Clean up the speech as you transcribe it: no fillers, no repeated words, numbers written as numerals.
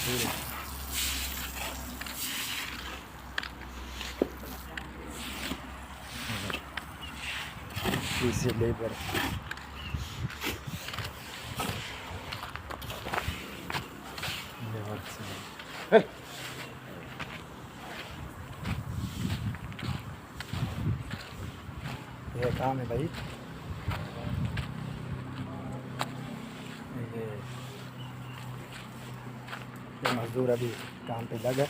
पूरे इसे लेबर ये काम है भाई। ये मजदूर अभी काम पे लगा।